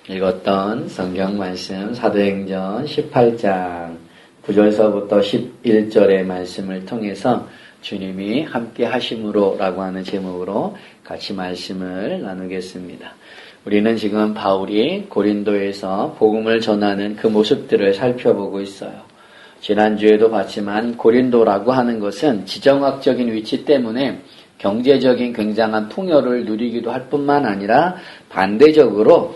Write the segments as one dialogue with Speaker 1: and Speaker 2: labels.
Speaker 1: 읽었던 성경 말씀 사도행전 18장 9절서부터 11절의 말씀을 통해서 주님이 함께 하심으로 라고 하는 제목으로 같이 말씀을 나누겠습니다. 우리는 지금 바울이 고린도에서 복음을 전하는 그 모습들을 살펴보고 있어요. 지난주에도 봤지만 고린도라고 하는 것은 지정학적인 위치 때문에 경제적인 굉장한 풍요를 누리기도 할 뿐만 아니라 반대적으로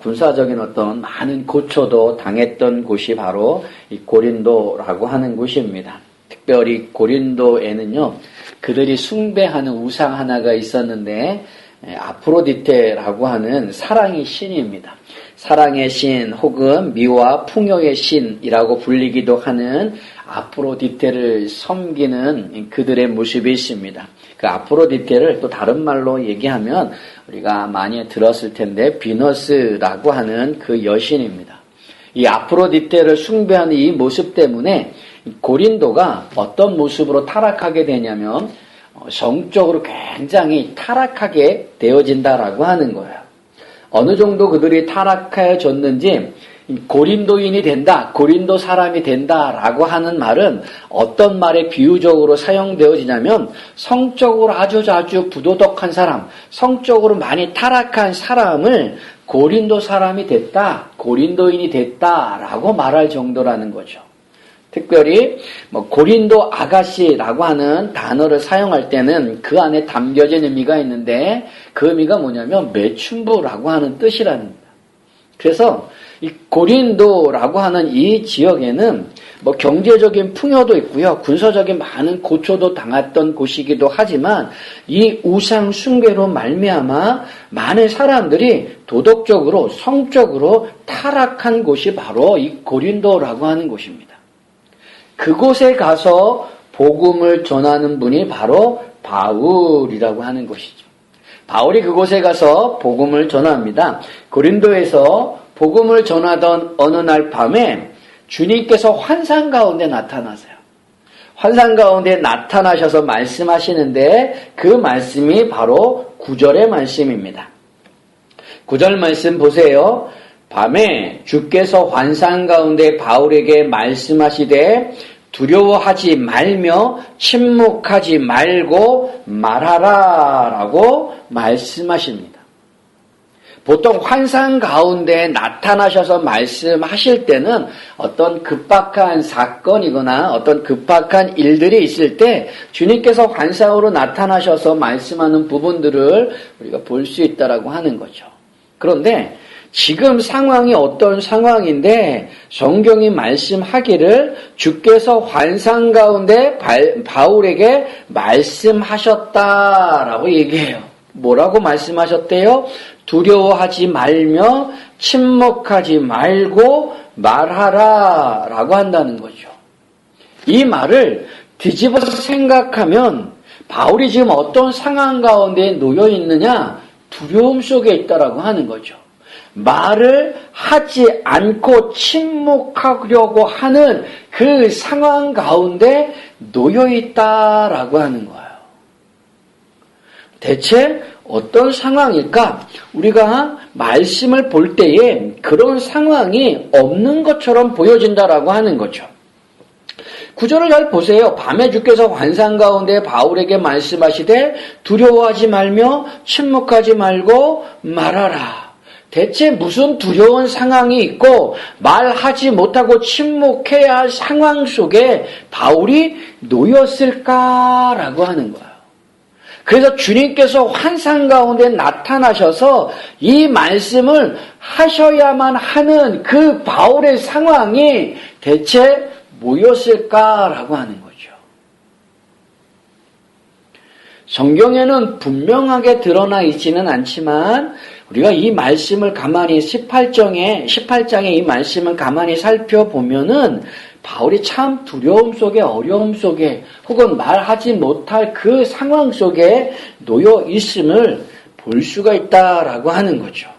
Speaker 1: 군사적인 어떤 많은 고초도 당했던 곳이 바로 이 고린도라고 하는 곳입니다. 특별히 고린도에는요, 그들이 숭배하는 우상 하나가 있었는데 아프로디테라고 하는 사랑의 신입니다. 사랑의 신 혹은 미와 풍요의 신이라고 불리기도 하는 아프로디테를 섬기는 그들의 모습이 있습니다. 그 아프로디테를 또 다른 말로 얘기하면 우리가 많이 들었을 텐데 비너스라고 하는 그 여신입니다. 이 아프로디테를 숭배하는 이 모습 때문에 고린도가 어떤 모습으로 타락하게 되냐면 성적으로 굉장히 타락하게 되어진다라고 하는 거예요. 어느 정도 그들이 타락하여졌는지 고린도인이 된다, 고린도 사람이 된다라고 하는 말은 어떤 말에 비유적으로 사용되어지냐면 성적으로 아주 부도덕한 사람, 성적으로 많이 타락한 사람을 고린도 사람이 됐다, 고린도인이 됐다라고 말할 정도라는 거죠. 특별히 고린도 아가씨라고 하는 단어를 사용할 때는 그 안에 담겨진 의미가 있는데 그 의미가 뭐냐면 매춘부라고 하는 뜻이라는 겁니다. 그래서 이 고린도라고 하는 이 지역에는 경제적인 풍요도 있고요, 군사적인 많은 고초도 당했던 곳이기도 하지만 이 우상 숭배로 말미암아 많은 사람들이 도덕적으로 성적으로 타락한 곳이 바로 이 고린도라고 하는 곳입니다. 그곳에 가서 복음을 전하는 분이 바로 바울이라고 하는 것이죠. 바울이 그곳에 가서 복음을 전합니다. 고린도에서 복음을 전하던 어느 날 밤에 주님께서 환상 가운데 나타나세요. 환상 가운데 나타나셔서 말씀하시는데 그 말씀이 바로 9절의 말씀입니다. 9절 말씀 보세요. 밤에 주께서 환상 가운데 바울에게 말씀하시되 두려워하지 말며 침묵하지 말고 말하라 라고 말씀하십니다. 보통 환상 가운데 나타나셔서 말씀하실 때는 어떤 급박한 사건이거나 어떤 급박한 일들이 있을 때 주님께서 환상으로 나타나셔서 말씀하는 부분들을 우리가 볼 수 있다라고 하는 거죠. 그런데 지금 상황이 어떤 상황인데 성경이 말씀하기를 주께서 환상 가운데 바울에게 말씀하셨다라고 얘기해요. 뭐라고 말씀하셨대요? 두려워하지 말며 침묵하지 말고 말하라 라고 한다는 거죠. 이 말을 뒤집어서 생각하면 바울이 지금 어떤 상황 가운데 놓여 있느냐? 두려움 속에 있다라고 하는 거죠. 말을 하지 않고 침묵하려고 하는 그 상황 가운데 놓여 있다라고 하는 거예요. 대체 어떤 상황일까? 우리가 말씀을 볼 때에 그런 상황이 없는 것처럼 보여진다라고 하는 거죠. 9절을 잘 보세요. 밤에 주께서 환상 가운데 바울에게 말씀하시되 두려워하지 말며 침묵하지 말고 말하라. 대체 무슨 두려운 상황이 있고 말하지 못하고 침묵해야 할 상황 속에 바울이 놓였을까라고 하는 거예요. 그래서 주님께서 환상 가운데 나타나셔서 이 말씀을 하셔야만 하는 그 바울의 상황이 대체 뭐였을까라고 하는 거죠. 성경에는 분명하게 드러나 있지는 않지만 우리가 이 말씀을 가만히 18장의 이 말씀을 가만히 살펴보면은 바울이 참 두려움 속에 어려움 속에 혹은 말하지 못할 그 상황 속에 놓여 있음을 볼 수가 있다라고 하는 거죠.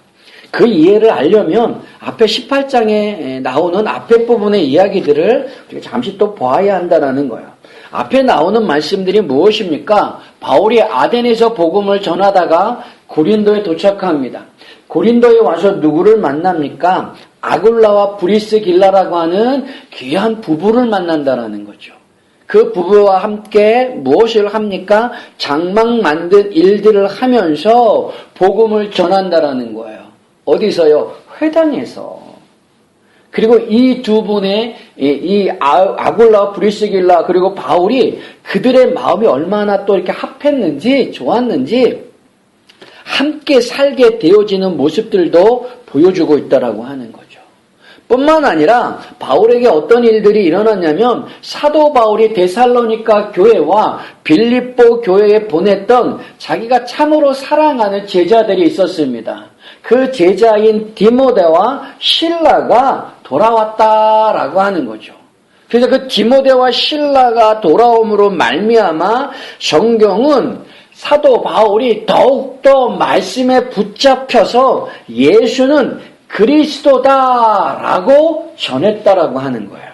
Speaker 1: 그 이해를 알려면 앞에 18장에 나오는 앞에 부분의 이야기들을 우리가 잠시 또 보아야 한다는 거예요. 앞에 나오는 말씀들이 무엇입니까? 바울이 아덴에서 복음을 전하다가 고린도에 도착합니다. 고린도에 와서 누구를 만납니까? 아굴라와 브리스길라라고 하는 귀한 부부를 만난다라는 거죠. 그 부부와 함께 무엇을 합니까? 장막 만든 일들을 하면서 복음을 전한다라는 거예요. 어디서요? 회당에서. 그리고 이 두 분의 이 아굴라와 브리스길라 그리고 바울이 그들의 마음이 얼마나 또 이렇게 합했는지 좋았는지 함께 살게 되어지는 모습들도 보여주고 있다라고 하는 거죠. 뿐만 아니라 바울에게 어떤 일들이 일어났냐면 사도 바울이 데살로니가 교회와 빌립보 교회에 보냈던 자기가 참으로 사랑하는 제자들이 있었습니다. 그 제자인 디모데와 실라가 돌아왔다라고 하는 거죠. 그래서 그 디모데와 실라가 돌아옴으로 말미암아 성경은 사도 바울이 더욱더 말씀에 붙잡혀서 예수는 그리스도다라고 전했다라고 하는 거예요.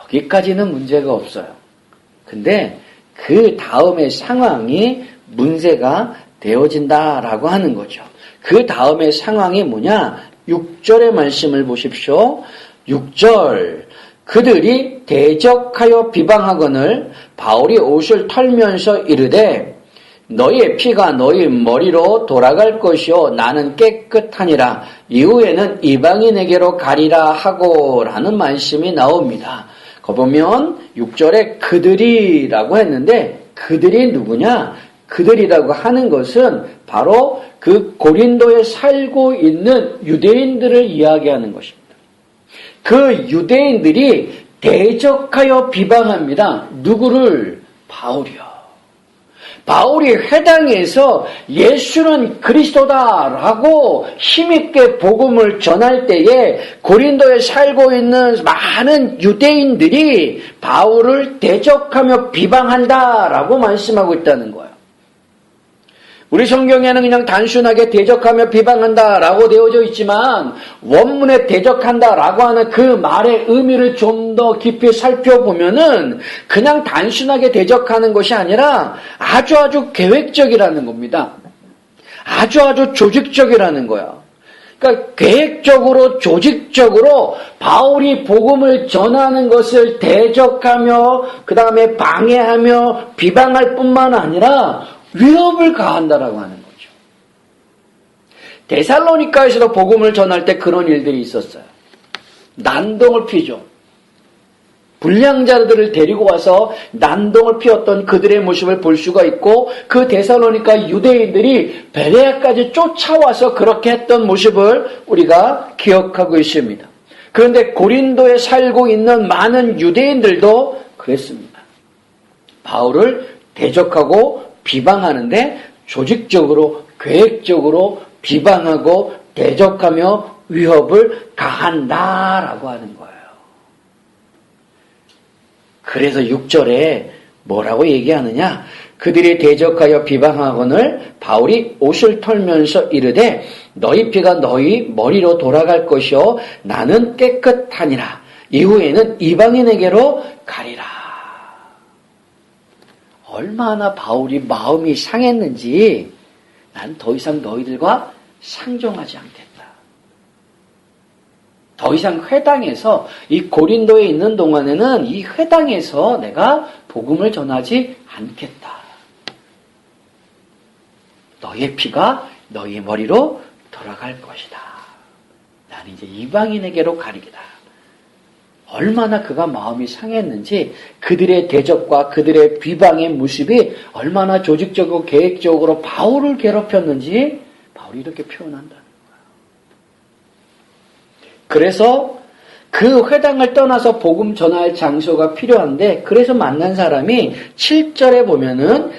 Speaker 1: 여기까지는 문제가 없어요. 근데 그 다음의 상황이 문제가 되어진다라고 하는 거죠. 그 다음의 상황이 뭐냐? 6절의 말씀을 보십시오. 6절 그들이 대적하여 비방하거늘 바울이 옷을 털면서 이르되 너희의 피가 너희 머리로 돌아갈 것이요 나는 깨끗하니라 이후에는 이방인에게로 가리라 하고 라는 말씀이 나옵니다. 거기 보면 6절에 그들이라고 했는데 그들이 누구냐? 그들이라고 하는 것은 바로 그 고린도에 살고 있는 유대인들을 이야기하는 것입니다. 그 유대인들이 대적하여 비방합니다. 누구를? 바울이요. 바울이 회당에서 예수는 그리스도다라고 힘있게 복음을 전할 때에 고린도에 살고 있는 많은 유대인들이 바울을 대적하며 비방한다라고 말씀하고 있다는 거예요. 우리 성경에는 그냥 단순하게 대적하며 비방한다라고 되어져 있지만 원문에 대적한다라고 하는 그 말의 의미를 좀 더 깊이 살펴보면은 그냥 단순하게 대적하는 것이 아니라 아주 계획적이라는 겁니다. 아주 조직적이라는 거야. 그러니까 계획적으로 조직적으로 바울이 복음을 전하는 것을 대적하며 그 다음에 방해하며 비방할 뿐만 아니라 위협을 가한다라고 하는 거죠. 데살로니가에서도 복음을 전할 때 그런 일들이 있었어요. 난동을 피죠. 불량자들을 데리고 와서 난동을 피웠던 그들의 모습을 볼 수가 있고 그 데살로니가 유대인들이 베레아까지 쫓아와서 그렇게 했던 모습을 우리가 기억하고 있습니다. 그런데 고린도에 살고 있는 많은 유대인들도 그랬습니다. 바울을 대적하고 비방하는데 조직적으로 계획적으로 비방하고 대적하며 위협을 가한다라고 하는 거예요. 그래서 6절에 뭐라고 얘기하느냐? 그들이 대적하여 비방하거늘 바울이 옷을 털면서 이르되 너희 피가 너희 머리로 돌아갈 것이요 나는 깨끗하니라 이후에는 이방인에게로 가리라. 얼마나 바울이 마음이 상했는지 난 더 이상 너희들과 상종하지 않겠다. 더 이상 회당에서 이 고린도에 있는 동안에는 이 회당에서 내가 복음을 전하지 않겠다. 너희의 피가 너희의 머리로 돌아갈 것이다. 나는 이제 이방인에게로 가리기다. 얼마나 그가 마음이 상했는지 그들의 대적과 그들의 비방의 모습이 얼마나 조직적이고 계획적으로 바울을 괴롭혔는지 바울이 이렇게 표현한다는 거예요. 그래서 그 회당을 떠나서 복음 전할 장소가 필요한데 그래서 만난 사람이 7절에 보면은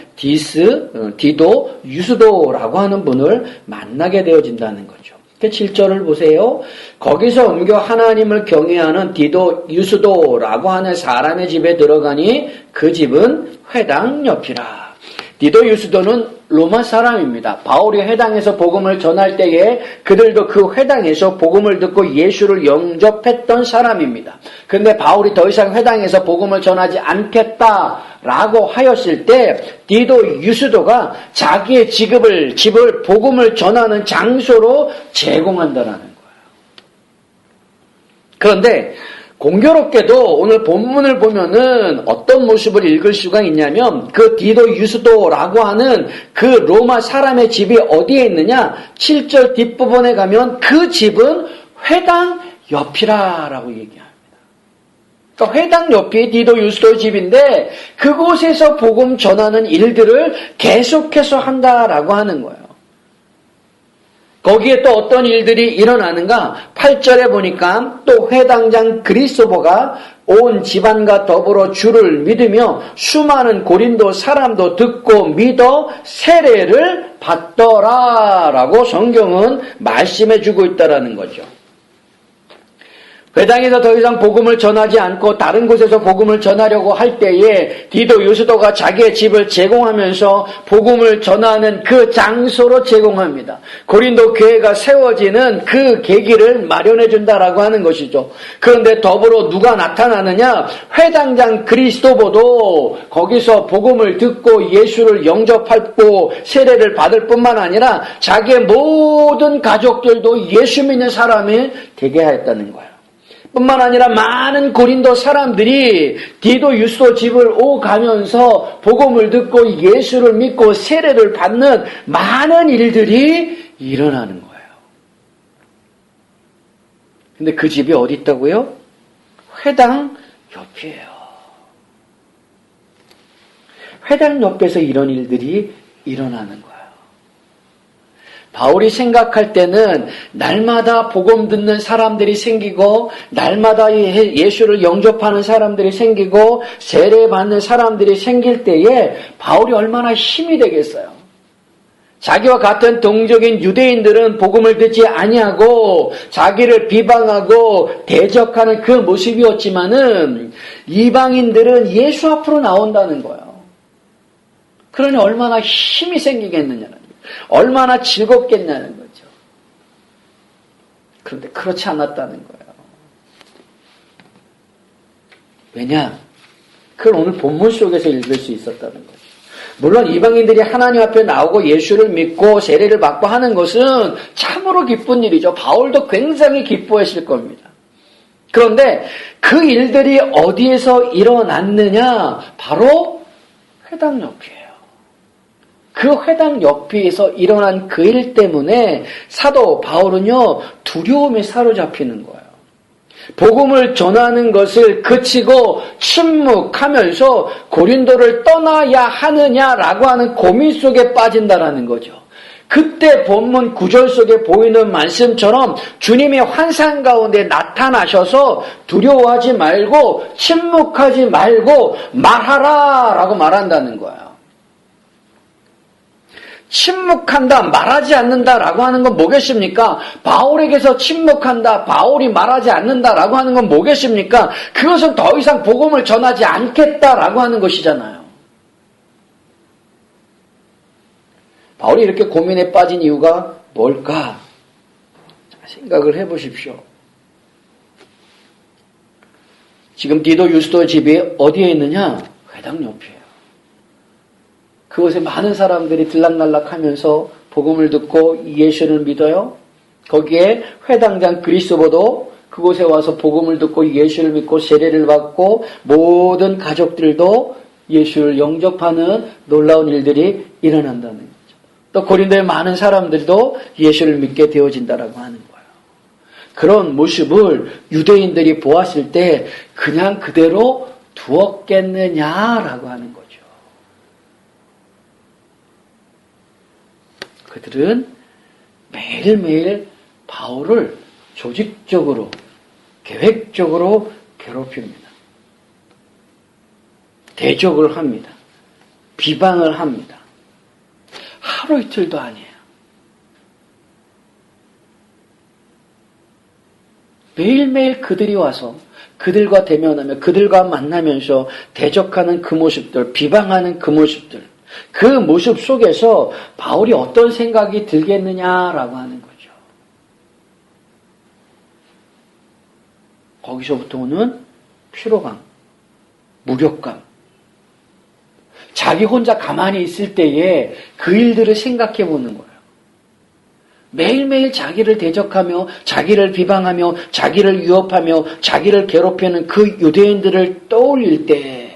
Speaker 1: 디도, 유스도라고 하는 분을 만나게 되어진다는 거죠. 7절을 보세요. 거기서 옮겨 하나님을 경외하는 디도, 유스도라고 하는 사람의 집에 들어가니 그 집은 회당 옆이라. 디도 유스도는 로마 사람입니다. 바울이 회당에서 복음을 전할 때에 그들도 그 회당에서 복음을 듣고 예수를 영접했던 사람입니다. 그런데 바울이 더 이상 회당에서 복음을 전하지 않겠다라고 하였을 때 디도 유스도가 자기의 집을 복음을 전하는 장소로 제공한다라는 거예요. 그런데 공교롭게도 오늘 본문을 보면은 어떤 모습을 읽을 수가 있냐면 그 디도 유스도라고 하는 그 로마 사람의 집이 어디에 있느냐? 7절 뒷부분에 가면 그 집은 회당 옆이라라고 얘기합니다. 그러니까 회당 옆이 디도 유스도 집인데 그곳에서 복음 전하는 일들을 계속해서 한다라고 하는 거예요. 거기에 또 어떤 일들이 일어나는가? 8절에 보니까 또 회당장 그리스도가 온 집안과 더불어 주를 믿으며 수많은 고린도 사람도 듣고 믿어 세례를 받더라라고 성경은 말씀해주고 있다라는 거죠. 회당에서 더 이상 복음을 전하지 않고 다른 곳에서 복음을 전하려고 할 때에 디도 유스도가 자기의 집을 제공하면서 복음을 전하는 그 장소로 제공합니다. 고린도 교회가 세워지는 그 계기를 마련해 준다라고 하는 것이죠. 그런데 더불어 누가 나타나느냐? 회당장 그리스도보도 거기서 복음을 듣고 예수를 영접하고 세례를 받을 뿐만 아니라 자기의 모든 가족들도 예수 믿는 사람이 되게 하였다는 거예요. 뿐만 아니라 많은 고린도 사람들이 디도 유스도 집을 오가면서 복음을 듣고 예수를 믿고 세례를 받는 많은 일들이 일어나는 거예요. 근데 그 집이 어디 있다고요? 회당 옆이에요. 회당 옆에서 이런 일들이 일어나는 거예요. 바울이 생각할 때는 날마다 복음 듣는 사람들이 생기고 날마다 예수를 영접하는 사람들이 생기고 세례받는 사람들이 생길 때에 바울이 얼마나 힘이 되겠어요. 자기와 같은 동족인 유대인들은 복음을 듣지 아니하고 자기를 비방하고 대적하는 그 모습이었지만은 이방인들은 예수 앞으로 나온다는 거예요. 그러니 얼마나 힘이 생기겠느냐는 얼마나 즐겁겠냐는 거죠. 그런데 그렇지 않았다는 거예요. 왜냐? 그걸 오늘 본문 속에서 읽을 수 있었다는 거죠. 물론 이방인들이 하나님 앞에 나오고 예수를 믿고 세례를 받고 하는 것은 참으로 기쁜 일이죠. 바울도 굉장히 기뻐했을 겁니다. 그런데 그 일들이 어디에서 일어났느냐? 바로 회당 옆이에요. 그 회당 옆에서 일어난 그 일 때문에 사도 바울은요, 두려움에 사로잡히는 거예요. 복음을 전하는 것을 그치고 침묵하면서 고린도를 떠나야 하느냐라고 하는 고민 속에 빠진다라는 거죠. 그때 본문 9절 속에 보이는 말씀처럼 주님의 환상 가운데 나타나셔서 두려워하지 말고 침묵하지 말고 말하라라고 말한다는 거예요. 침묵한다, 말하지 않는다라고 하는 건 뭐겠습니까? 바울에게서 침묵한다, 바울이 말하지 않는다라고 하는 건 뭐겠습니까? 그것은 더 이상 복음을 전하지 않겠다라고 하는 것이잖아요. 바울이 이렇게 고민에 빠진 이유가 뭘까? 생각을 해보십시오. 지금 디도 유스도 집이 어디에 있느냐? 회당 옆이에요. 그곳에 많은 사람들이 들락날락하면서 복음을 듣고 예수를 믿어요. 거기에 회당장 그리스도도 그곳에 와서 복음을 듣고 예수를 믿고 세례를 받고 모든 가족들도 예수를 영접하는 놀라운 일들이 일어난다는 거죠. 또 고린도의 많은 사람들도 예수를 믿게 되어진다라고 하는 거예요. 그런 모습을 유대인들이 보았을 때 그냥 그대로 두었겠느냐라고 하는 거죠. 그들은 매일매일 바울을 조직적으로, 계획적으로 괴롭힙니다. 대적을 합니다. 비방을 합니다. 하루 이틀도 아니에요. 매일매일 그들이 와서 그들과 대면하며 그들과 만나면서 대적하는 그 모습들, 비방하는 그 모습들, 그 모습 속에서 바울이 어떤 생각이 들겠느냐라고 하는 거죠. 거기서부터 오는 피로감, 무력감. 자기 혼자 가만히 있을 때에 그 일들을 생각해 보는 거예요. 매일매일 자기를 대적하며 자기를 비방하며 자기를 위협하며 자기를 괴롭히는 그 유대인들을 떠올릴 때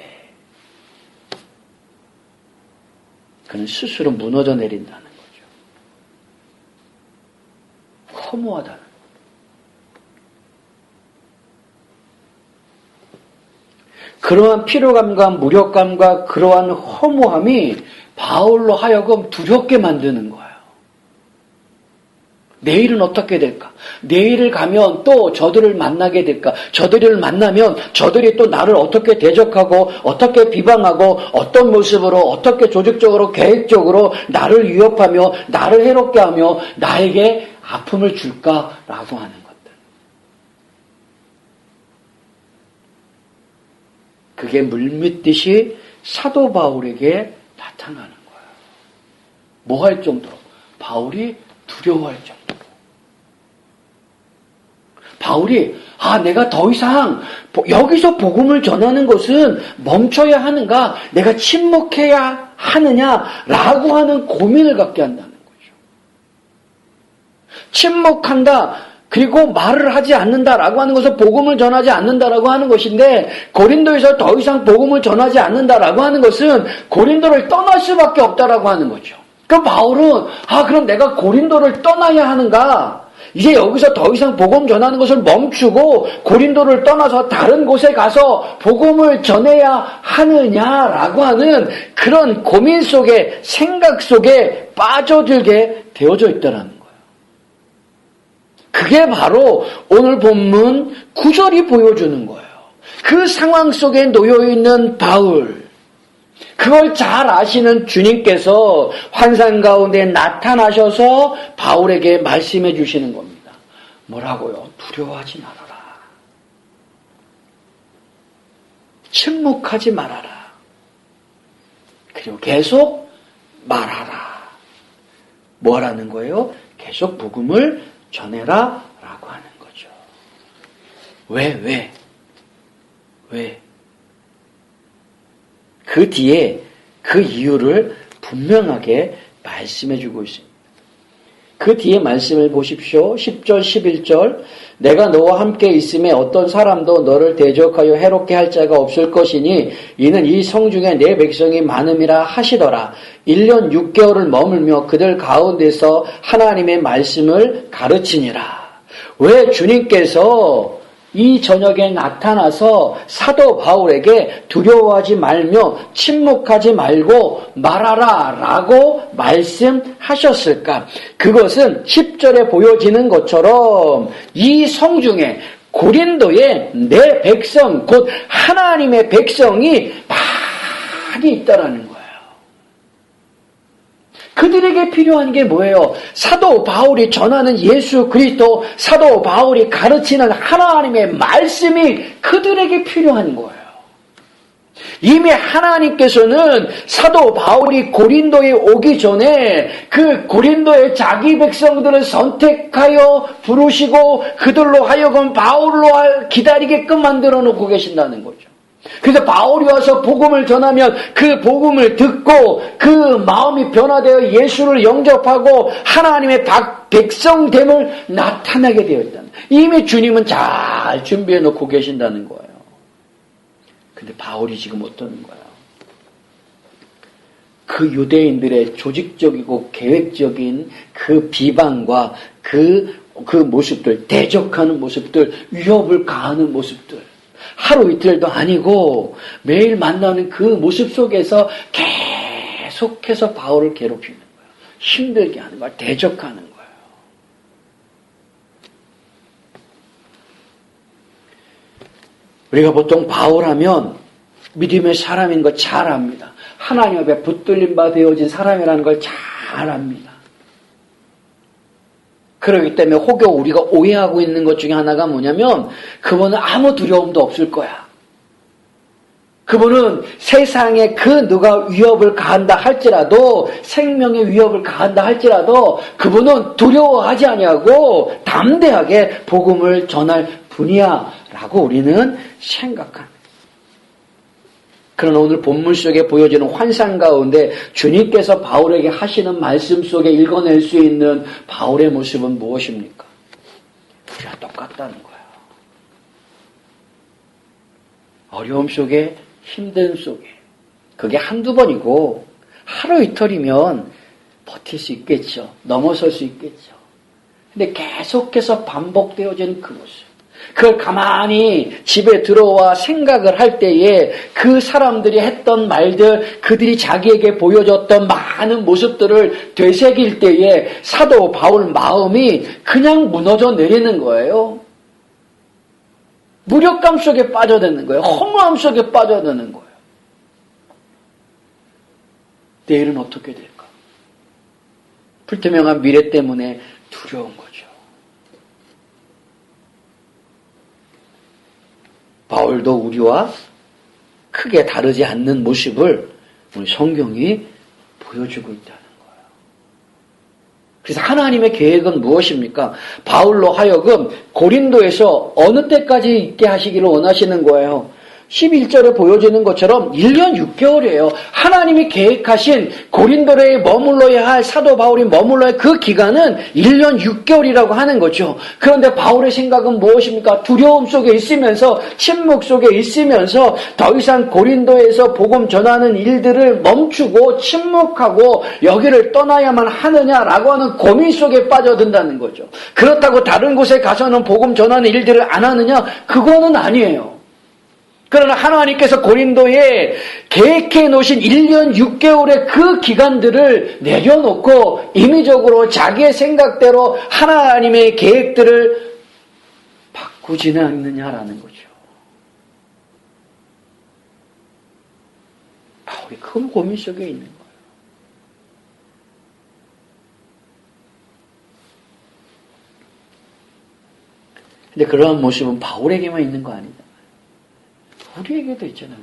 Speaker 1: 그는 스스로 무너져 내린다는 거죠. 허무하다는 거죠. 그러한 피로감과 무력감과 그러한 허무함이 바울로 하여금 두렵게 만드는 거예요. 내일은 어떻게 될까? 내일을 가면 또 저들을 만나게 될까? 저들을 만나면 저들이 또 나를 어떻게 대적하고 어떻게 비방하고 어떤 모습으로 어떻게 조직적으로 계획적으로 나를 위협하며 나를 해롭게 하며 나에게 아픔을 줄까라고 하는 것들. 그게 물밀듯이 사도 바울에게 나타나는 거예요. 뭐 할 정도로? 바울이 두려워할 정도로. 바울이 내가 더 이상 여기서 복음을 전하는 것은 멈춰야 하는가? 내가 침묵해야 하느냐라고 하는 고민을 갖게 한다는 거죠. 침묵한다. 그리고 말을 하지 않는다라고 하는 것은 복음을 전하지 않는다라고 하는 것인데 고린도에서 더 이상 복음을 전하지 않는다라고 하는 것은 고린도를 떠날 수밖에 없다라고 하는 거죠. 그럼 바울은 그럼 내가 고린도를 떠나야 하는가? 이제 여기서 더 이상 복음 전하는 것을 멈추고 고린도를 떠나서 다른 곳에 가서 복음을 전해야 하느냐라고 하는 그런 고민 속에 생각 속에 빠져들게 되어져 있다라는 거예요. 그게 바로 오늘 본문 9절이 보여주는 거예요. 그 상황 속에 놓여있는 바울, 그걸 잘 아시는 주님께서 환상 가운데 나타나셔서 바울에게 말씀해 주시는 겁니다. 뭐라고요? 두려워하지 말아라. 침묵하지 말아라. 그리고 계속 말하라. 뭐라는 거예요? 계속 복음을 전해라 라고 하는 거죠. 왜? 그 뒤에 그 이유를 분명하게 말씀해 주고 있습니다. 그 뒤에 말씀을 보십시오. 10절, 11절. 내가 너와 함께 있음에 어떤 사람도 너를 대적하여 해롭게 할 자가 없을 것이니 이는 이 성중에 내 백성이 많음이라 하시더라. 1년 6개월을 머물며 그들 가운데서 하나님의 말씀을 가르치니라. 왜 주님께서 이 저녁에 나타나서 사도 바울에게 두려워하지 말며 침묵하지 말고 말하라 라고 말씀하셨을까? 그것은 10절에 보여지는 것처럼 이 성중에 고린도에 내 백성 곧 하나님의 백성이 많이 있다라는 거예요. 그들에게 필요한 게 뭐예요? 사도 바울이 전하는 예수 그리스도, 사도 바울이 가르치는 하나님의 말씀이 그들에게 필요한 거예요. 이미 하나님께서는 사도 바울이 고린도에 오기 전에 그 고린도의 자기 백성들을 선택하여 부르시고 그들로 하여금 바울로 기다리게끔 만들어 놓고 계신다는 거죠. 그래서 바울이 와서 복음을 전하면 그 복음을 듣고 그 마음이 변화되어 예수를 영접하고 하나님의 백성됨을 나타나게 되어 있다는 거예요. 이미 주님은 잘 준비해 놓고 계신다는 거예요. 근데 바울이 지금 어떠는 거예요? 그 유대인들의 조직적이고 계획적인 그 비방과 그 모습들, 대적하는 모습들, 위협을 가하는 모습들, 하루 이틀도 아니고 매일 만나는 그 모습 속에서 계속해서 바울을 괴롭히는 거예요. 힘들게 하는 거예요. 대적하는 거예요. 우리가 보통 바울하면 믿음의 사람인 거 잘 압니다. 하나님 앞에 붙들림 바 되어진 사람이라는 걸 잘 압니다. 그렇기 때문에 혹여 우리가 오해하고 있는 것 중에 하나가 뭐냐면 그분은 아무 두려움도 없을 거야. 그분은 세상에 그 누가 위협을 가한다 할지라도, 생명의 위협을 가한다 할지라도 그분은 두려워하지 아니하고 담대하게 복음을 전할 분이야 라고 우리는 생각합니다. 그러나 오늘 본문 속에 보여지는 환상 가운데 주님께서 바울에게 하시는 말씀 속에 읽어낼 수 있는 바울의 모습은 무엇입니까? 우리와 똑같다는 거예요. 어려움 속에, 힘든 속에, 그게 한두 번이고 하루 이틀이면 버틸 수 있겠죠. 넘어설 수 있겠죠. 근데 계속해서 반복되어지는 그 모습, 그걸 가만히 집에 들어와 생각을 할 때에 그 사람들이 했던 말들, 그들이 자기에게 보여줬던 많은 모습들을 되새길 때에 사도 바울 마음이 그냥 무너져 내리는 거예요. 무력감 속에 빠져드는 거예요. 허무함 속에 빠져드는 거예요. 내일은 어떻게 될까? 불투명한 미래 때문에 두려운 거죠. 바울도 우리와 크게 다르지 않는 모습을 오늘 성경이 보여주고 있다는 거예요. 그래서 하나님의 계획은 무엇입니까? 바울로 하여금 고린도에서 어느 때까지 있게 하시기를 원하시는 거예요. 11절에 보여지는 것처럼 1년 6개월이에요. 하나님이 계획하신 고린도에 머물러야 할, 사도 바울이 머물러야 할 그 기간은 1년 6개월이라고 하는 거죠. 그런데 바울의 생각은 무엇입니까? 두려움 속에 있으면서, 침묵 속에 있으면서 더 이상 고린도에서 복음 전하는 일들을 멈추고 침묵하고 여기를 떠나야만 하느냐라고 하는 고민 속에 빠져든다는 거죠. 그렇다고 다른 곳에 가서는 복음 전하는 일들을 안 하느냐? 그거는 아니에요. 그러나 하나님께서 고린도에 계획해 놓으신 1년 6개월의 그 기간들을 내려놓고 임의적으로 자기의 생각대로 하나님의 계획들을 바꾸지는 않느냐라는 거죠. 바울이 큰 고민 속에 있는 거예요. 근데 그러한 모습은 바울에게만 있는 거 아니다. 우리에게도 있잖아요,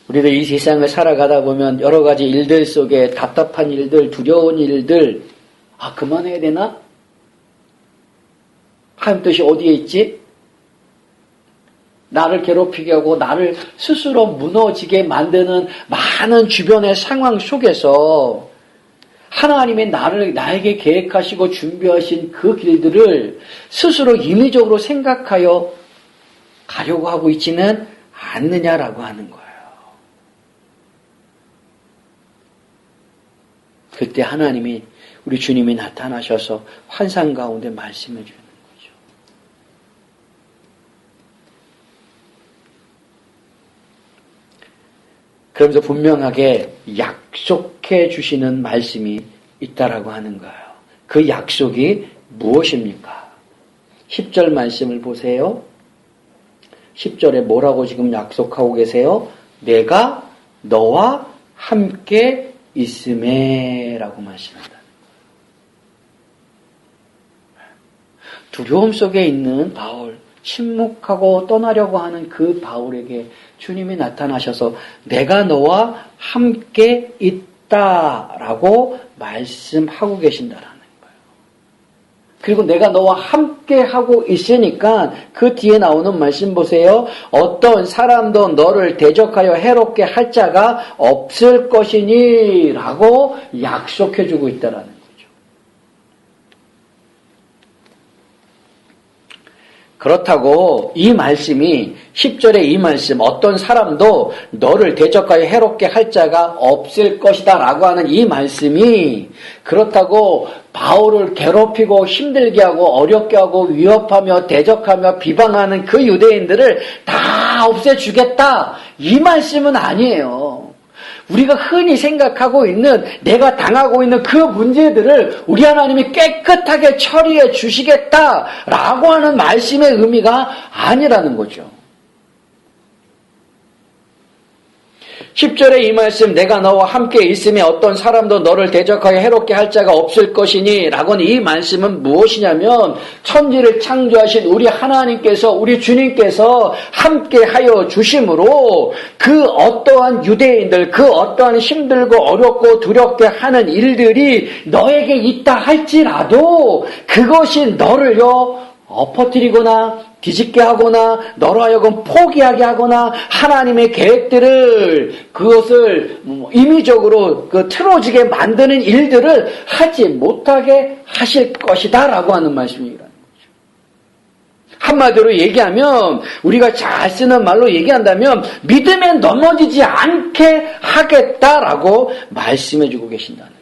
Speaker 1: 우리도 이 세상을 살아가다 보면 여러 가지 일들 속에 답답한 일들, 두려운 일들, 그만해야 되나? 하나님 뜻이 어디에 있지? 나를 괴롭히게 하고 나를 스스로 무너지게 만드는 많은 주변의 상황 속에서 하나님의 나에게 계획하시고 준비하신 그 길들을 스스로 임의적으로 생각하여 가려고 하고 있지는 않느냐라고 하는 거예요. 그때 하나님이, 우리 주님이 나타나셔서 환상 가운데 말씀해 주는 거죠. 그러면서 분명하게 약속해 주시는 말씀이 있다라고 하는 거예요. 그 약속이 무엇입니까? 10절 말씀을 보세요. 10절에 뭐라고 지금 약속하고 계세요? 내가 너와 함께 있음에 라고 말씀한다. 두려움 속에 있는 바울, 침묵하고 떠나려고 하는 그 바울에게 주님이 나타나셔서 내가 너와 함께 있다라고 말씀하고 계신다라는 거예요. 그리고 내가 너와 함께 하고 있으니까 그 뒤에 나오는 말씀 보세요. 어떤 사람도 너를 대적하여 해롭게 할 자가 없을 것이니 라고 약속해주고 있다라는 거예요. 그렇다고 이 말씀이 10절의 이 말씀, 어떤 사람도 너를 대적하여 해롭게 할 자가 없을 것이다 라고 하는 이 말씀이 그렇다고 바울을 괴롭히고 힘들게 하고 어렵게 하고 위협하며 대적하며 비방하는 그 유대인들을 다 없애주겠다, 이 말씀은 아니에요. 우리가 흔히 생각하고 있는, 내가 당하고 있는 그 문제들을 우리 하나님이 깨끗하게 처리해 주시겠다라고 하는 말씀의 의미가 아니라는 거죠. 10절에 이 말씀, 내가 너와 함께 있음에 어떤 사람도 너를 대적하여 해롭게 할 자가 없을 것이니 라고는 이 말씀은 무엇이냐면 천지를 창조하신 우리 하나님께서, 우리 주님께서 함께 하여 주심으로 그 어떠한 유대인들, 그 어떠한 힘들고 어렵고 두렵게 하는 일들이 너에게 있다 할지라도 그것이 너를요 엎어뜨리거나 뒤집게 하거나 너로 하여금 포기하게 하거나 하나님의 계획들을 그것을 임의적으로 틀어지게 만드는 일들을 하지 못하게 하실 것이다 라고 하는 말씀이라는 거죠. 한마디로 얘기하면 우리가 잘 쓰는 말로 얘기한다면 믿음에 넘어지지 않게 하겠다라고 말씀해주고 계신다는 거예요.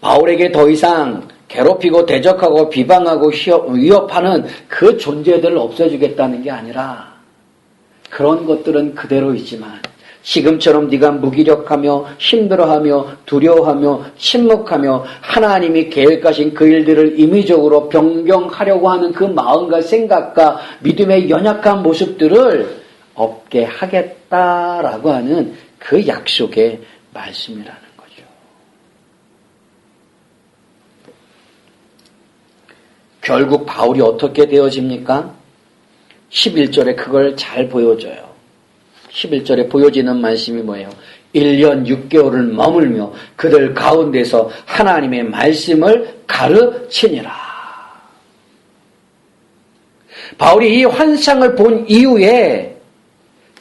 Speaker 1: 바울에게 더 이상 괴롭히고 대적하고 비방하고 위협하는 그 존재들을 없애주겠다는 게 아니라 그런 것들은 그대로 있지만 지금처럼 네가 무기력하며 힘들어하며 두려워하며 침묵하며 하나님이 계획하신 그 일들을 임의적으로 변경하려고 하는 그 마음과 생각과 믿음의 연약한 모습들을 없게 하겠다라고 하는 그 약속의 말씀이라는 결국 바울이 어떻게 되어집니까? 11절에 그걸 잘 보여줘요. 11절에 보여지는 말씀이 뭐예요? 1년 6개월을 머물며 그들 가운데서 하나님의 말씀을 가르치니라. 바울이 이 환상을 본 이후에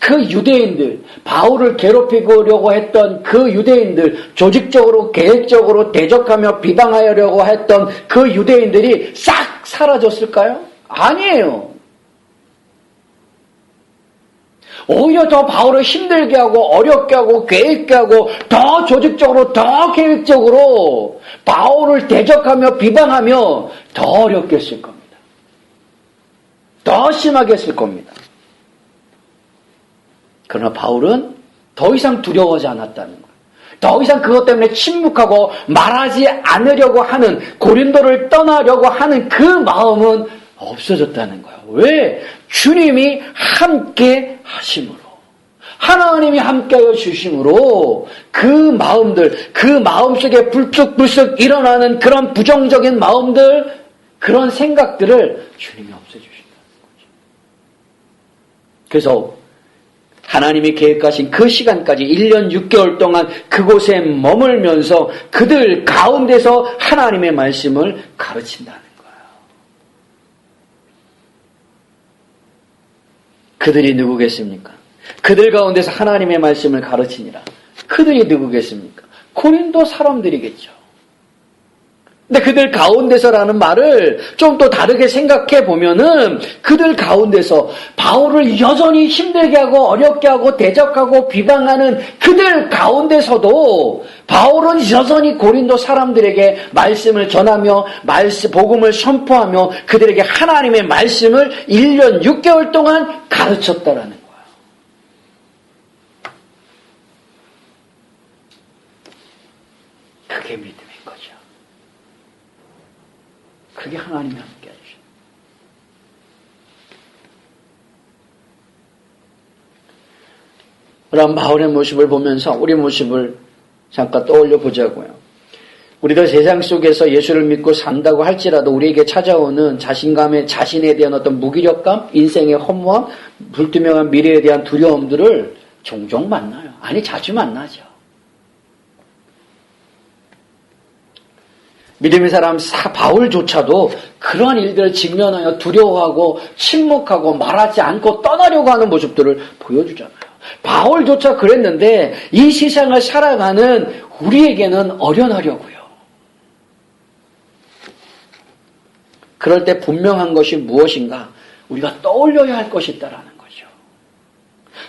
Speaker 1: 그 유대인들, 바울을 괴롭히려고 했던 그 유대인들, 조직적으로 계획적으로 대적하며 비방하려고 했던 그 유대인들이 싹 사라졌을까요? 아니에요. 오히려 더 바울을 힘들게 하고 어렵게 하고 계획게 하고 더 조직적으로 더 계획적으로 바울을 대적하며 비방하며 더 어렵게 했을 겁니다. 더 심하게 했을 겁니다. 그러나 바울은 더 이상 두려워하지 않았다는 거예요. 더 이상 그것 때문에 침묵하고 말하지 않으려고 하는, 고린도를 떠나려고 하는 그 마음은 없어졌다는 거예요. 왜? 주님이 함께 하심으로, 하나님이 함께하여 주심으로 그 마음들, 그 마음속에 불쑥불쑥 일어나는 그런 부정적인 마음들, 그런 생각들을 주님이 없애주신다는 거죠. 그래서 하나님이 계획하신 그 시간까지 1년 6개월 동안 그곳에 머물면서 그들 가운데서 하나님의 말씀을 가르친다는 거예요. 그들이 누구겠습니까? 그들 가운데서 하나님의 말씀을 가르치니라. 그들이 누구겠습니까? 고린도 사람들이겠죠. 근데 그들 가운데서라는 말을 좀 또 다르게 생각해 보면은 그들 가운데서 바울을 여전히 힘들게 하고 어렵게 하고 대적하고 비방하는 그들 가운데서도 바울은 여전히 고린도 사람들에게 말씀을 전하며 복음을 선포하며 그들에게 하나님의 말씀을 1년 6개월 동안 가르쳤다라는 거예요. 그게 믿음인 거죠. 그게 하나님이 함께 해주셔요. 그럼 바울의 모습을 보면서 우리 모습을 잠깐 떠올려 보자고요. 우리도 세상 속에서 예수를 믿고 산다고 할지라도 우리에게 찾아오는 자신에 대한 어떤 무기력감, 인생의 허무함, 불투명한 미래에 대한 두려움들을 종종 만나요. 아니, 자주 만나죠. 믿음의 사람 바울조차도 그러한 일들을 직면하여 두려워하고 침묵하고 말하지 않고 떠나려고 하는 모습들을 보여주잖아요. 바울조차 그랬는데 이 세상을 살아가는 우리에게는 어련하려고요. 그럴 때 분명한 것이 무엇인가? 우리가 떠올려야 할 것이 있다라는 거죠.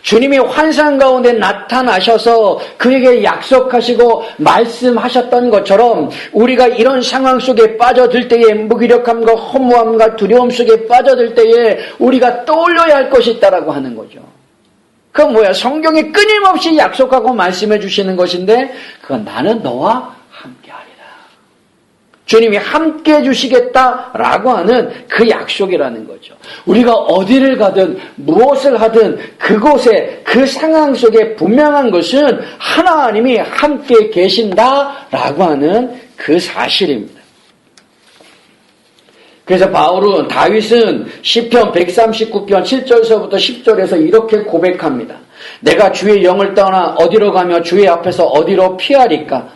Speaker 1: 주님이 환상 가운데 나타나셔서 그에게 약속하시고 말씀하셨던 것처럼 우리가 이런 상황 속에 빠져들 때에 무기력함과 허무함과 두려움 속에 빠져들 때에 우리가 떠올려야 할 것이 있다라고 하는 거죠. 그건 뭐야? 성경이 끊임없이 약속하고 말씀해 주시는 것인데 그건 나는 너와 함께하리라. 주님이 함께 해주시겠다라고 하는 그 약속이라는 거죠. 우리가 어디를 가든 무엇을 하든 그곳에 그 상황 속에 분명한 것은 하나님이 함께 계신다라고 하는 그 사실입니다. 그래서 다윗은 시편 139편 7절서부터 10절에서 이렇게 고백합니다. 내가 주의 영을 떠나 어디로 가며 주의 앞에서 어디로 피하리까?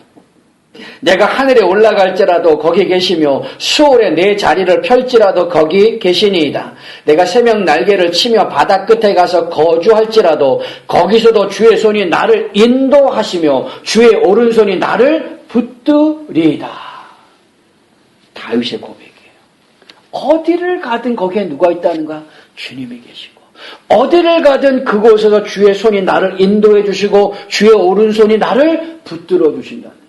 Speaker 1: 내가 하늘에 올라갈지라도 거기 계시며 수월에 내 자리를 펼지라도 거기 계시니이다. 내가 새벽 날개를 치며 바다 끝에 가서 거주할지라도 거기서도 주의 손이 나를 인도하시며 주의 오른손이 나를 붙드리이다. 다윗의 고백이에요. 어디를 가든 거기에 누가 있다는 거야? 주님이 계시고 어디를 가든 그곳에서 주의 손이 나를 인도해 주시고 주의 오른손이 나를 붙들어 주신다는 거죠.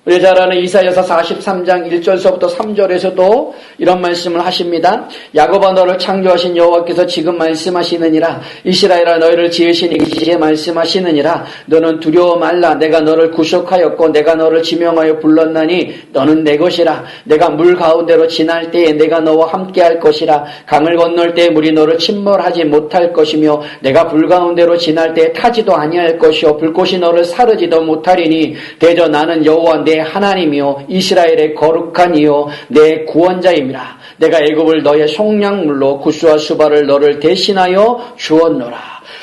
Speaker 1: 우리 잘 아는 이사야서 43장 1절서부터 3절에서도 이런 말씀을 하십니다. 야곱아 너를 창조하신 여호와께서 지금 말씀하시느니라. 이스라엘아 너희를 지으신 이제 말씀하시느니라. 너는 두려워 말라. 내가 너를 구속하였고 내가 너를 지명하여 불렀나니 너는 내 것이라. 내가 물 가운데로 지날 때에 내가 너와 함께할 것이라. 강을 건널 때에 물이 너를 침몰하지 못할 것이며 내가 불 가운데로 지날 때에 타지도 아니할 것이요 불꽃이 너를 사르지도 못하리니 대저 나는 여호와 내 하나님이요 이스라엘의 거룩한 이요 내 구원자임이라. 내가 애굽을 너의 속량물로 구스와 수바를 너를 대신하여 주었노라.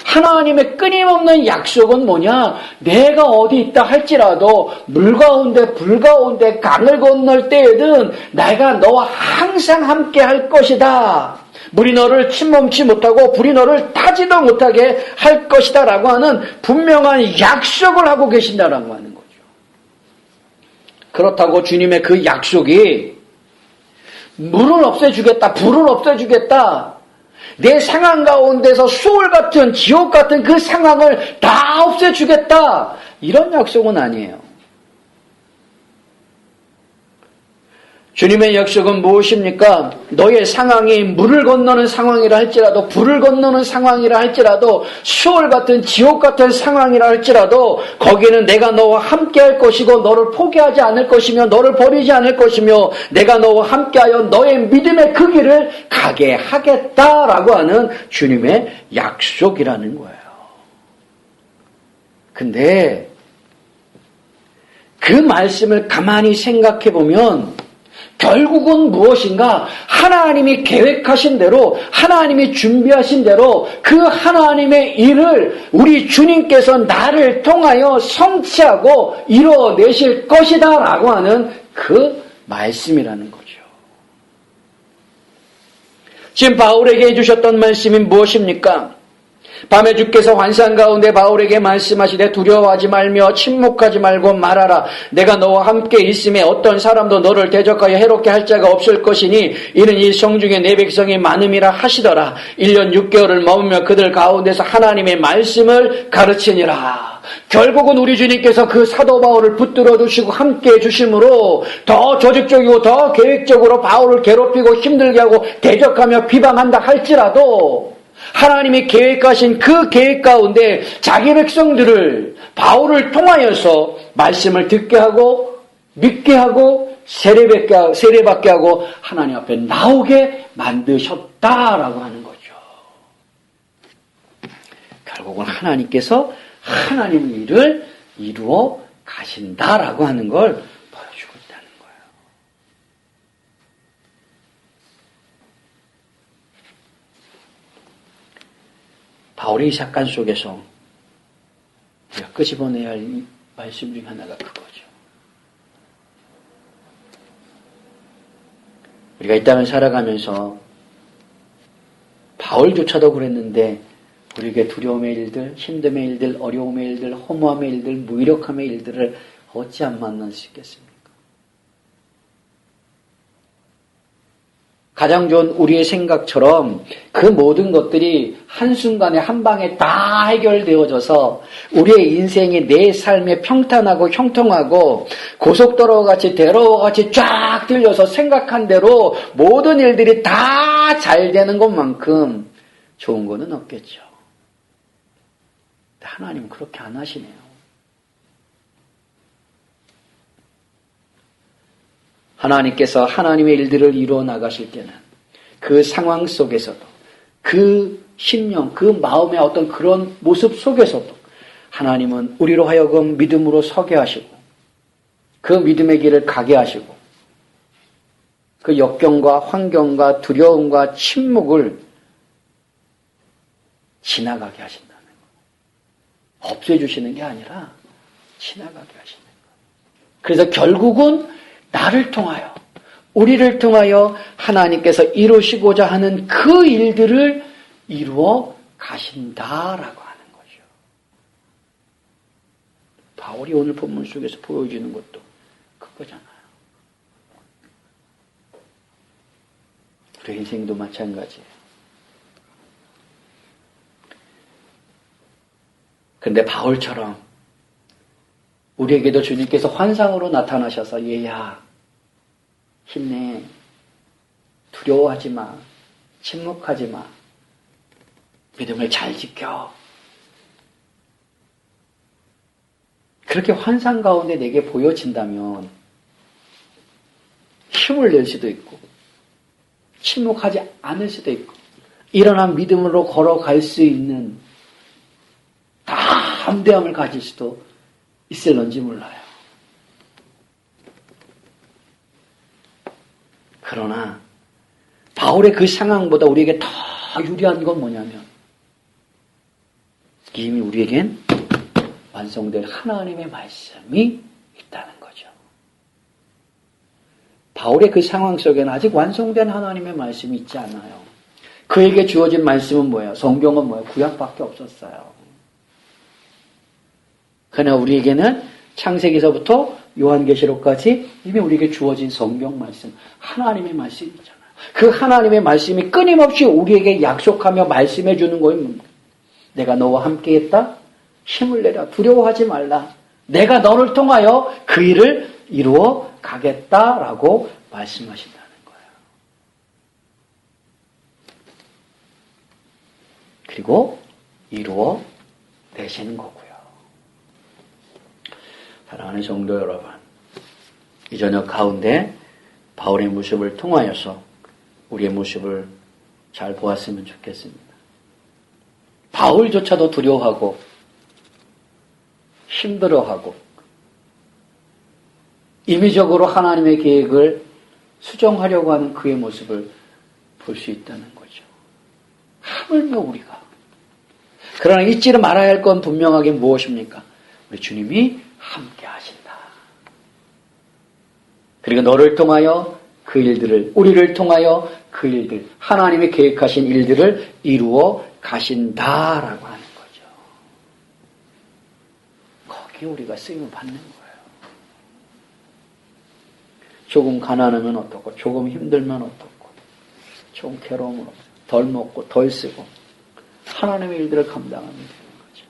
Speaker 1: 하나님의 끊임없는 약속은 뭐냐? 내가 어디 있다 할지라도 물 가운데 불 가운데 강을 건널 때에든 내가 너와 항상 함께 할 것이다. 물이 너를 침몰치 못하고 불이 너를 타지도 못하게 할 것이다 라고 하는 분명한 약속을 하고 계신다라고 하는 거죠. 그렇다고 주님의 그 약속이 물을 없애주겠다, 불을 없애주겠다, 내 상황 가운데서 수월 같은 지옥 같은 그 상황을 다 없애주겠다, 이런 약속은 아니에요. 주님의 약속은 무엇입니까? 너의 상황이 물을 건너는 상황이라 할지라도 불을 건너는 상황이라 할지라도 수월 같은 지옥 같은 상황이라 할지라도 거기는 내가 너와 함께 할 것이고 너를 포기하지 않을 것이며 너를 버리지 않을 것이며 내가 너와 함께하여 너의 믿음의 그 길을 가게 하겠다라고 하는 주님의 약속이라는 거예요. 근데 그 말씀을 가만히 생각해 보면 결국은 무엇인가? 하나님이 계획하신 대로, 하나님이 준비하신 대로 그 하나님의 일을 우리 주님께서 나를 통하여 성취하고 이뤄내실 것이다 라고 하는 그 말씀이라는 거죠. 지금 바울에게 해주셨던 말씀이 무엇입니까? 밤에 주께서 환상 가운데 바울에게 말씀하시되 두려워하지 말며 침묵하지 말고 말하라. 내가 너와 함께 있음에 어떤 사람도 너를 대적하여 해롭게 할 자가 없을 것이니 이는 이 성중에 내 백성이 많음이라 하시더라. 1년 6개월을 머무며 그들 가운데서 하나님의 말씀을 가르치니라. 결국은 우리 주님께서 그 사도 바울을 붙들어 주시고 함께 해주심으로 더 조직적이고 더 계획적으로 바울을 괴롭히고 힘들게 하고 대적하며 비방한다 할지라도 하나님이 계획하신 그 계획 가운데 자기 백성들을 바울을 통하여서 말씀을 듣게 하고 믿게 하고 세례받게 하고 하나님 앞에 나오게 만드셨다라고 하는 거죠. 결국은 하나님께서 하나님의 일을 이루어 가신다라고 하는 걸 보여주고 있다는 거예요. 바울의 이 사건 속에서 우리가 끄집어내야 할 말씀 중 하나가 그거죠. 우리가 이 땅을 살아가면서 바울조차도 그랬는데 우리에게 두려움의 일들, 힘듦의 일들, 어려움의 일들, 허무함의 일들, 무기력함의 일들을 어찌 안 만날 수 있겠습니까? 가장 좋은 우리의 생각처럼 그 모든 것들이 한순간에 한 방에 다 해결되어져서 우리의 인생이 내 삶에 평탄하고 형통하고 고속도로와 같이 대로와 같이 쫙 들려서 생각한 대로 모든 일들이 다 잘 되는 것만큼 좋은 거는 없겠죠. 하나님은 그렇게 안 하시네요. 하나님께서 하나님의 일들을 이루어 나가실 때는 그 상황 속에서도 그 심령, 그 마음의 어떤 그런 모습 속에서도 하나님은 우리로 하여금 믿음으로 서게 하시고 그 믿음의 길을 가게 하시고 그 역경과 환경과 두려움과 침묵을 지나가게 하신다는 거. 없애주시는 게 아니라 지나가게 하시는 거. 그래서 결국은 나를 통하여 우리를 통하여 하나님께서 이루시고자 하는 그 일들을 이루어 가신다라고 하는 거죠. 바울이 오늘 본문 속에서 보여주는 것도 그거잖아요. 우리 인생도 마찬가지예요. 그런데 바울처럼 우리에게도 주님께서 환상으로 나타나셔서 얘야 힘내, 두려워하지 마, 침묵하지 마, 믿음을 잘 지켜. 그렇게 환상 가운데 내게 보여진다면 힘을 낼 수도 있고 침묵하지 않을 수도 있고 일어난 믿음으로 걸어갈 수 있는 담대함을 가질 수도 있을런지 몰라요. 그러나 바울의 그 상황보다 우리에게 더 유리한 건 뭐냐면 이미 우리에겐 완성될 하나님의 말씀이 있다는 거죠. 바울의 그 상황 속에는 아직 완성된 하나님의 말씀이 있지 않아요. 그에게 주어진 말씀은 뭐예요? 성경은 뭐예요? 구약밖에 없었어요. 그러나 우리에게는 창세기서부터 요한계시록까지 이미 우리에게 주어진 성경 말씀, 하나님의 말씀이 있잖아요. 그 하나님의 말씀이 끊임없이 우리에게 약속하며 말씀해 주는 거예요. 내가 너와 함께 했다? 힘을 내라. 두려워하지 말라. 내가 너를 통하여 그 일을 이루어 가겠다라고 말씀하신다는 거예요. 그리고 이루어 내시는 거고요. 사랑하는 성도 여러분, 이 저녁 가운데 바울의 모습을 통하여서 우리의 모습을 잘 보았으면 좋겠습니다. 바울조차도 두려워하고 힘들어하고 임의적으로 하나님의 계획을 수정하려고 하는 그의 모습을 볼 수 있다는 거죠. 하물며 우리가. 그러나 잊지를 말아야 할 건 분명하게 무엇입니까? 우리 주님이 함께 하신다. 그리고 너를 통하여 그 일들을, 우리를 통하여 그 일들, 하나님이 계획하신 일들을 이루어 가신다라고 하는 거죠. 거기에 우리가 쓰임을 받는 거예요. 조금 가난하면 어떻고, 조금 힘들면 어떻고, 조금 괴로움으로 덜 먹고 덜 쓰고 하나님의 일들을 감당하면 되는 거죠.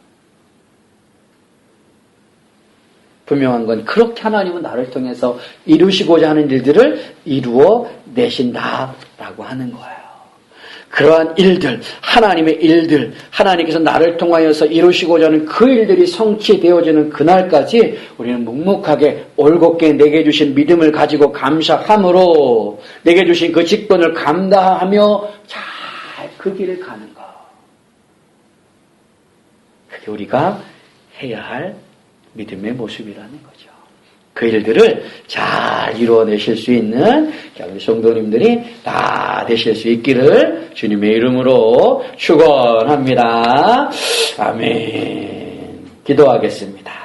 Speaker 1: 분명한 건 그렇게 하나님은 나를 통해서 이루시고자 하는 일들을 이루어 내신다라고 하는 거예요. 그러한 일들, 하나님의 일들, 하나님께서 나를 통하여서 이루시고자 하는 그 일들이 성취되어지는 그날까지 우리는 묵묵하게 올곧게 내게 주신 믿음을 가지고 감사함으로 내게 주신 그 직분을 감당하며 잘 그 길을 가는 것. 그게 우리가 해야 할 믿음의 모습이라는 거죠. 그 일들을 잘 이루어내실 수 있는 우리 성도님들이 다 되실 수 있기를 주님의 이름으로 축원합니다. 아멘. 기도하겠습니다.